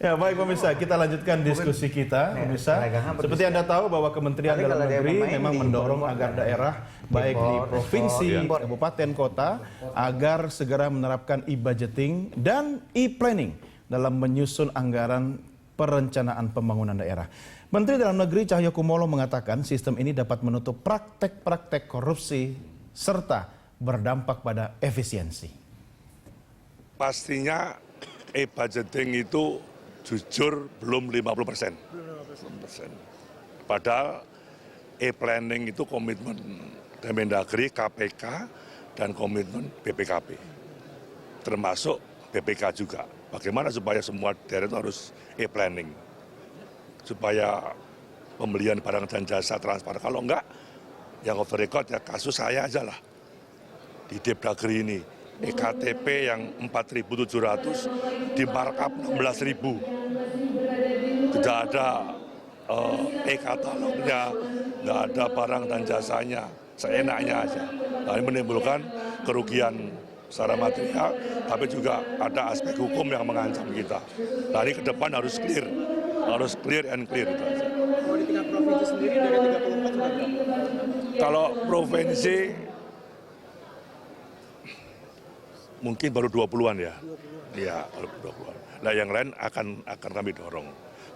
Ya baik pemirsa, kita lanjutkan diskusi kita pemirsa. Seperti Anda tahu bahwa Kementerian Dalam Negeri memang mendorong agar daerah baik di provinsi, kabupaten, kota agar segera menerapkan e-budgeting dan e-planning dalam menyusun anggaran perencanaan pembangunan daerah. Menteri Dalam Negeri Cahyokumolo mengatakan sistem ini dapat menutup praktek-praktek korupsi serta berdampak pada efisiensi. Pastinya e-budgeting itu jujur belum 50%. Padahal e-planning itu komitmen Kemendagri, KPK, dan komitmen BPKP. Termasuk BPK juga. Bagaimana supaya semua daerah itu harus e-planning. Supaya pembelian barang dan jasa transparan. Kalau enggak, yang off the record ya kasus saya aja lah. Di Depdagri ini. EKTP yang 4.700 di markup 16.000. Tidak ada e-katalognya, nggak ada barang dan jasanya, seenaknya aja. Nah, ini menimbulkan kerugian secara material, tapi juga ada aspek hukum yang mengancam kita. Nah, ini ke depan harus clear and clear itu aja. Kalau di tingkat provinsi sendiri dari 34 sudah berapa? Kalau provinsi mungkin baru 20-an ya. Iya, baru 20-an. Nah, yang lain akan kami dorong.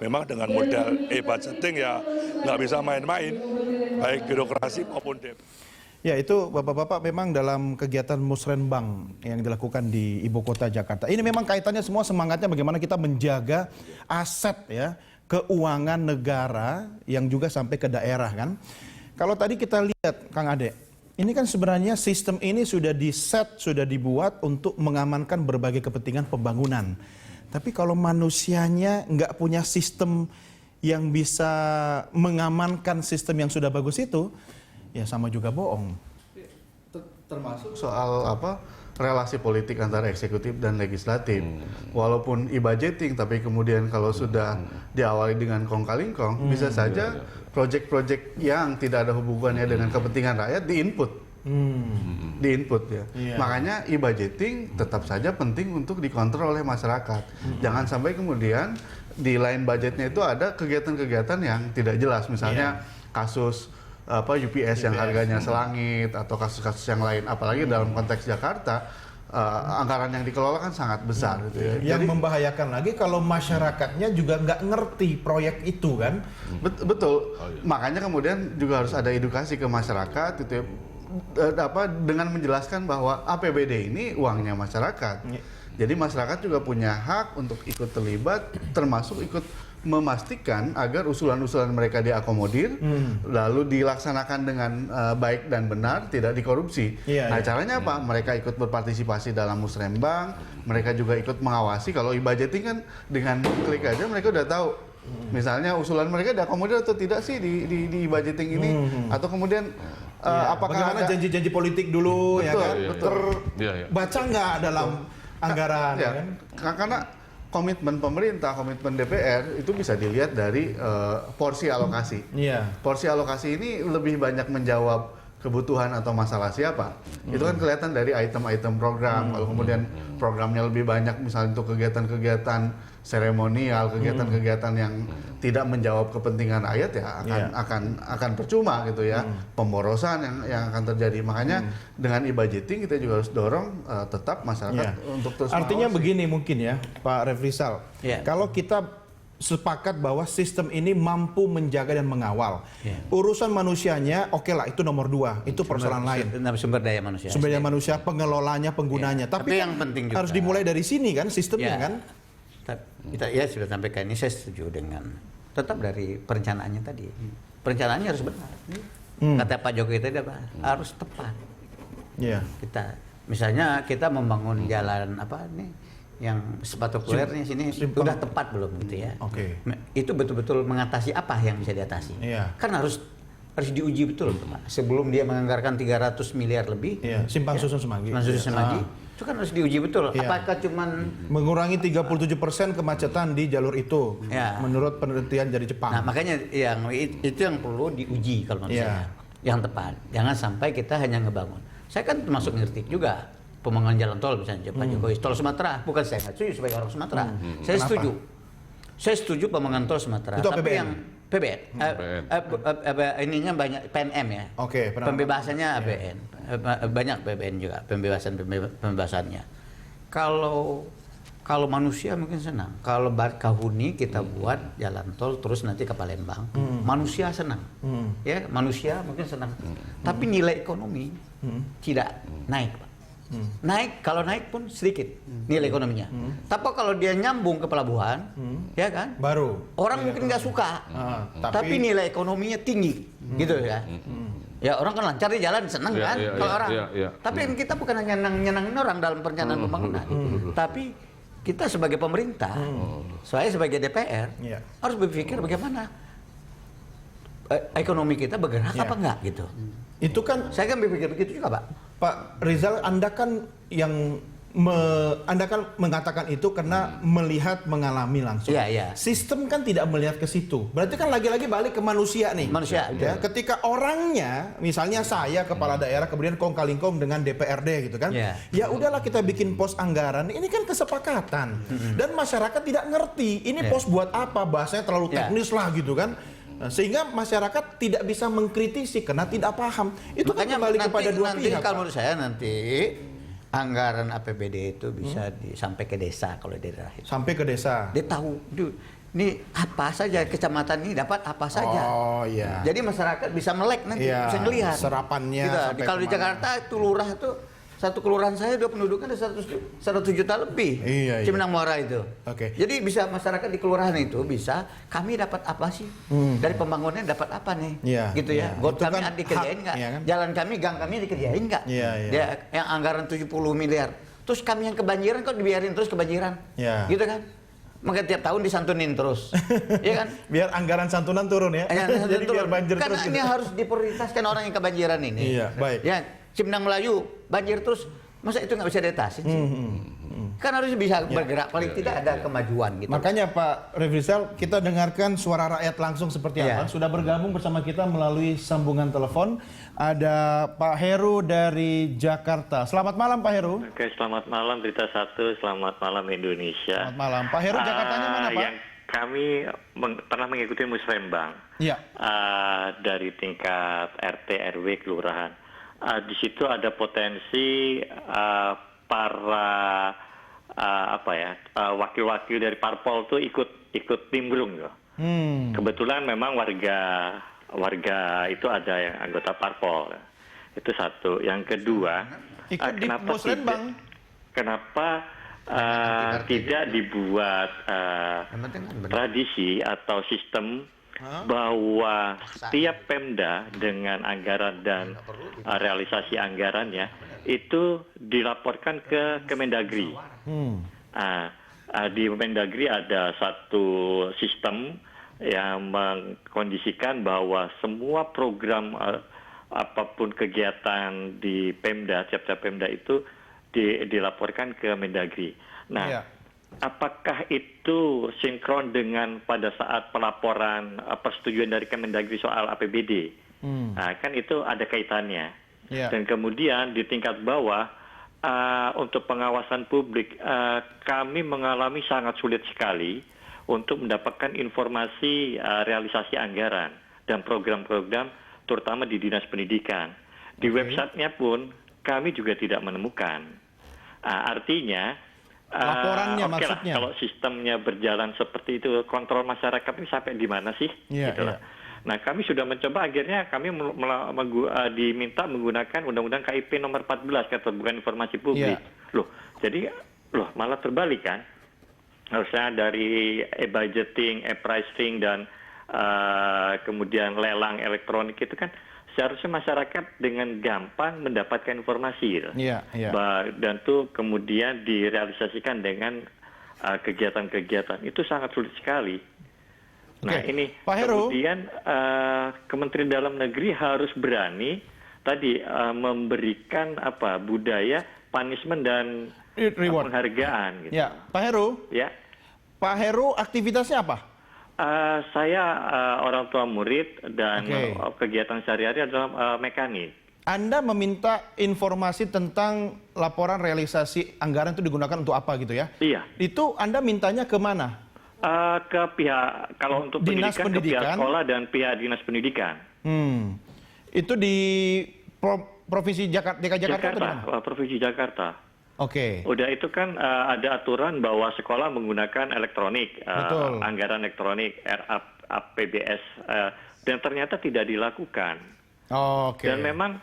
Memang dengan model e-budgeting ya nggak bisa main-main, baik birokrasi maupun DP. Ya, itu Bapak-Bapak memang dalam kegiatan Musrenbang yang dilakukan di Ibu Kota Jakarta. Ini memang kaitannya semua semangatnya bagaimana kita menjaga aset ya, keuangan negara yang juga sampai ke daerah kan. Kalau tadi kita lihat Kang Ade, ini kan sebenarnya sistem ini sudah di-set, sudah dibuat untuk mengamankan berbagai kepentingan pembangunan. Tapi kalau manusianya nggak punya sistem yang bisa mengamankan sistem yang sudah bagus itu, ya sama juga bohong. Termasuk soal relasi politik antara eksekutif dan legislatif. Walaupun e-budgeting, tapi kemudian kalau sudah diawali dengan kong-kali-kong, bisa saja proyek-proyek yang tidak ada hubungannya dengan kepentingan rakyat di-input. Ya. Makanya e-budgeting tetap saja penting untuk dikontrol oleh masyarakat. Jangan sampai kemudian di lain budgetnya itu ada kegiatan-kegiatan yang tidak jelas. Misalnya kasus UPS yang harganya selangit atau kasus-kasus yang lain. Apalagi dalam konteks Jakarta, anggaran yang dikelola kan sangat besar. Gitu ya. Yang Jadi, membahayakan lagi kalau masyarakatnya juga nggak ngerti proyek itu kan. Betul. Makanya kemudian juga harus ada edukasi ke masyarakat gitu ya. Dengan menjelaskan bahwa APBD ini uangnya masyarakat. Jadi masyarakat juga punya hak untuk ikut terlibat, termasuk ikut memastikan agar usulan-usulan mereka diakomodir, lalu dilaksanakan dengan baik dan benar, tidak dikorupsi. Caranya apa? Mereka ikut berpartisipasi dalam Musrembang, mereka juga ikut mengawasi. Kalau e-budgeting kan dengan klik aja mereka udah tahu. Misalnya usulan mereka diakomodir atau tidak sih di e-budgeting ini, atau kemudian apakah bagaimana ada janji-janji politik dulu, betul, ya kan? betul. Terbaca nggak dalam anggaran? Ya, Kan? karena komitmen pemerintah, komitmen DPR itu bisa dilihat dari porsi alokasi. Porsi alokasi ini lebih banyak menjawab kebutuhan atau masalah siapa. Itu kan kelihatan dari item-item program. Kalau kemudian programnya lebih banyak misalnya untuk kegiatan-kegiatan seremonial, kegiatan-kegiatan yang tidak menjawab kepentingan rakyat ya akan percuma gitu ya. Pemborosan yang akan terjadi. Makanya dengan e-budgeting kita juga harus dorong tetap masyarakat untuk terus Artinya mengawasi. begini mungkin ya Pak Refrisal, kalau kita sepakat bahwa sistem ini mampu menjaga dan mengawal. Urusan manusianya oke lah, itu nomor 2, itu persoalan lain. Sumber daya manusia. Sumber daya manusia, pengelolanya, penggunanya. Tapi yang penting juga harus dimulai dari sini kan sistemnya kan. Kita sudah sampaikan ini, saya setuju dengan tetap dari perencanaannya tadi. Perencanaannya harus benar. Kata Pak Jokowi tadi harus tepat. Misalnya kita membangun jalan yang spektakulernya sini sudah tepat belum gitu ya. Itu betul-betul mengatasi apa yang bisa diatasi. Kan harus diuji betul Pak. Sebelum dia menganggarkan 300 miliar lebih. Simpang Susun Semanggi. Itu kan harus diuji betul. Apakah cuman mengurangi 37% kemacetan di jalur itu menurut penelitian dari Jepang. Nah, makanya itu yang perlu diuji kalau menurut saya. Yang tepat. Jangan sampai kita hanya ngebangun. Saya kan termasuk ngerti juga pembangunan jalan tol misalnya Pak Jokowi, tol Sumatera. Bukan saya nggak setuju sebagai orang Sumatera. Saya setuju. Saya setuju pembangunan tol Sumatera. Itu Tapi APBN? yang PBN. Ininya banyak PNM ya. Oke, Pembebasannya APBN. Banyak PBN juga pembebasannya. Kalau manusia mungkin senang. Kalau Bakahuni kita buat jalan tol terus nanti ke Palembang, manusia senang. Ya, manusia mungkin senang. Tapi nilai ekonomi tidak naik, Pak. Kalau naik pun sedikit nilai ekonominya. Tapi kalau dia nyambung ke pelabuhan, ya kan? Baru. Orang mungkin nggak suka, tapi nilai ekonominya tinggi, gitu ya. Ya orang kan lancar di jalan senang kan kalau orang. Tapi kita bukan hanya nyenangin orang dalam perencanaan pembangunan, tapi kita sebagai pemerintah, saya sebagai DPR harus berpikir bagaimana ekonomi kita bergerak apa enggak gitu. Itu kan Saya kan berpikir begitu juga, Pak. Pak Rizal, Anda kan Anda kan mengatakan itu karena melihat, mengalami langsung. Iya. Sistem kan tidak melihat ke situ. Berarti kan lagi-lagi balik ke manusia nih. Manusia. Ya, ketika orangnya, misalnya saya kepala daerah kemudian kong-kali-kong dengan DPRD gitu kan. Ya udahlah kita bikin pos anggaran. Ini kan kesepakatan. Dan masyarakat tidak ngerti. Ini pos buat apa? Bahasanya terlalu teknis lah gitu kan. Sehingga masyarakat tidak bisa mengkritisi karena tidak paham. Itu Makanya kan kembali kepada dua pihak. Kalau menurut saya nanti anggaran APBD itu bisa sampai ke desa kalau di daerah itu. Sampai ke desa. Dia tahu, ini apa saja kecamatan ini dapat apa saja. Oh iya. Jadi masyarakat bisa melek nanti, bisa ngelihat. Serapannya. Gitu. Sampai Kalau di kemana. Jakarta itu lurah itu satu kelurahan saya penduduknya ada 100 juta lebih. Iya. Cipinang Muara itu. Oke. Jadi bisa masyarakat di kelurahan itu bisa kami dapat apa sih dari pembangunan dapat apa nih? Iya, Gitu ya. iya. Got Itu kami kan dikerjain hak, nggak? iya kan? Jalan kami, gang kami dikerjain nggak? Iya. Dia yang anggaran 70 miliar. Terus kami yang kebanjiran kok dibiarin terus kebanjiran? Iya. Gitu kan? Maka tiap tahun disantunin terus. Iya kan? Biar anggaran santunan turun ya. Jadi biar banjir Karena terus. ini harus diprioritaskan orang yang kebanjiran ini. Iya, baik. Ya, Cipinang Melayu banjir terus, masa itu nggak bisa diatasi sih? Kan harus bisa bergerak, paling tidak ada kemajuan gitu. Makanya Pak Refrizal, kita dengarkan suara rakyat langsung seperti apa. Sudah bergabung bersama kita melalui sambungan telepon. Ada Pak Heru dari Jakarta. Selamat malam Pak Heru. Oke, selamat malam Berita Satu, selamat malam Indonesia. Selamat malam. Pak Heru, Jakartanya mana Pak? Yang kami pernah mengikuti musrembang dari tingkat RT, RW, kelurahan. Di situ ada potensi para wakil-wakil dari parpol tuh ikut nimbrung ya. Kebetulan memang warga itu ada yang anggota parpol. Itu satu. Yang kedua, kenapa tidak dibuat tradisi atau sistem bahwa setiap Pemda dengan anggaran dan realisasi anggarannya itu dilaporkan ke Kemendagri. Di Kemendagri ada satu sistem yang mengkondisikan bahwa semua program apapun kegiatan di Pemda, tiap-tiap Pemda itu dilaporkan ke Mendagri. Nah, apakah itu sinkron dengan pada saat pelaporan persetujuan dari Kemendagri soal APBD? Nah, kan itu ada kaitannya. Dan kemudian di tingkat bawah untuk pengawasan publik kami mengalami sangat sulit sekali untuk mendapatkan informasi realisasi anggaran dan program-program terutama di Dinas Pendidikan. Di websitenya pun kami juga tidak menemukan. Artinya laporannya maksudnya. Kalau sistemnya berjalan seperti itu, kontrol masyarakat ini sampai di mana sih? Nah, kami sudah mencoba, akhirnya kami diminta menggunakan Undang-Undang KIP nomor 14, keterbukaan informasi publik. Loh, malah terbalik kan? Harusnya dari e-budgeting, e-pricing, dan kemudian lelang elektronik itu kan seharusnya masyarakat dengan gampang mendapatkan informasi. Dan itu kemudian direalisasikan dengan kegiatan-kegiatan. Itu sangat sulit sekali. Nah, ini Pak Heru, kemudian Kementerian Dalam Negeri harus berani tadi memberikan budaya punishment dan reward, penghargaan. Gitu. Ya, Pak Heru. Ya. Pak Heru, aktivitasnya apa? Saya orang tua murid dan kegiatan sehari-hari adalah mekanik. Anda meminta informasi tentang laporan realisasi anggaran itu digunakan untuk apa gitu ya? Iya. Itu Anda mintanya ke mana? Ke pihak, kalau untuk Dinas pendidikan, ke pihak Pendidikan. sekolah dan pihak dinas pendidikan. Itu di Provinsi Jakarta, DKI Jakarta, atau di mana? Provinsi Jakarta. Oke. Udah itu kan ada aturan bahwa sekolah menggunakan elektronik, Betul. anggaran elektronik, APBS, dan ternyata tidak dilakukan. Oke. Dan memang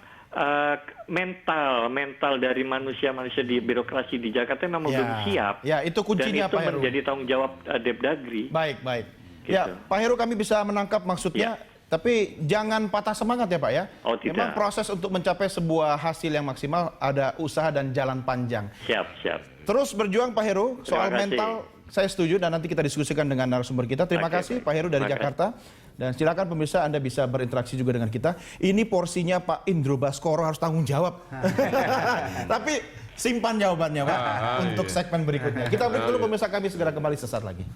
mental dari manusia di birokrasi di Jakarta memang belum siap. Ya, itu kuncinya, dan itu Pak Heru. menjadi tanggung jawab Depdagri. Baik. Gitu. Ya, Pak Heru, kami bisa menangkap maksudnya, tapi jangan patah semangat ya Pak ya. Oh, tidak. Memang proses untuk mencapai sebuah hasil yang maksimal ada usaha dan jalan panjang. Siap. Terus berjuang Pak Heru, soal Terima kasih. mental saya setuju dan nanti kita diskusikan dengan narasumber kita. Terima kasih Pak Heru dari Terima Jakarta. Dan silakan pemirsa Anda bisa berinteraksi juga dengan kita. Ini porsinya Pak Indro Baskoro harus tanggung jawab. Tapi simpan jawabannya Pak untuk segmen berikutnya. Kita break dulu pemirsa, kami segera kembali sesaat lagi.